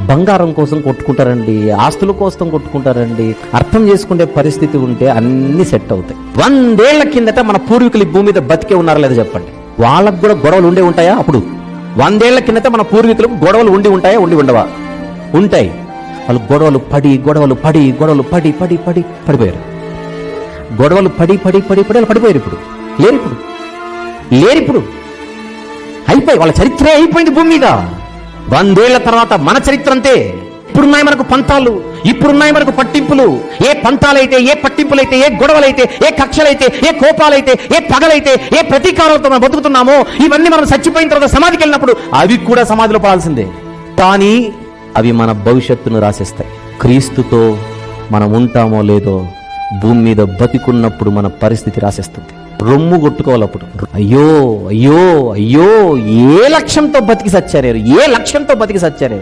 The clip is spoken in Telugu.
బంగారం కోసం కొట్టుకుంటారండి, ఆస్తుల కోసం కొట్టుకుంటారండి. అర్థం చేసుకునే పరిస్థితి ఉంటే అన్ని సెట్ అవుతాయి. 100 ఏళ్ల కిందట మన పూర్వీకులు ఈ భూమి మీద బతికే ఉన్నారా లేదా చెప్పండి. వాళ్ళకు కూడా గొడవలు ఉండే ఉంటాయా? అప్పుడు 100 ఏళ్ల కిందట మన పూర్వీకులకు గొడవలు ఉండి ఉంటాయా? ఉండి ఉండవా? ఉంటాయి. వాళ్ళు గొడవలు పడి పడిపోయారు. గొడవలు పడి వాళ్ళు పడిపోయారు. ఇప్పుడు లేరు. అయిపోయి వాళ్ళ చరిత్రే అయిపోయింది భూమి మీద. 100 ఏళ్ల తర్వాత మన చరిత్ర అంతే. ఇప్పుడున్నాయి మనకు పంతాలు, ఇప్పుడున్నాయి మనకు పట్టింపులు. ఏ పంతాలైతే, ఏ పట్టింపులైతే, ఏ గొడవలైతే, ఏ కక్షలైతే, ఏ కోపాలైతే, ఏ పగలైతే, ఏ ప్రతీకారాలతో మనం బతుకుతున్నామో, ఇవన్నీ మనం చచ్చిపోయిన తర్వాత సమాధికి వెళ్ళినప్పుడు అవి కూడా సమాధిలో పడాల్సిందే. కానీ అవి మన భవిష్యత్తును రాసేస్తాయి. క్రీస్తుతో మనం ఉంటామో లేదో భూమి మీద బతికున్నప్పుడు మన పరిస్థితి రాసేస్తుంది. రొమ్ము కొట్టుకోవాలి అప్పుడు. అయ్యో ఏ లక్ష్యంతో బతికి సచ్చారు,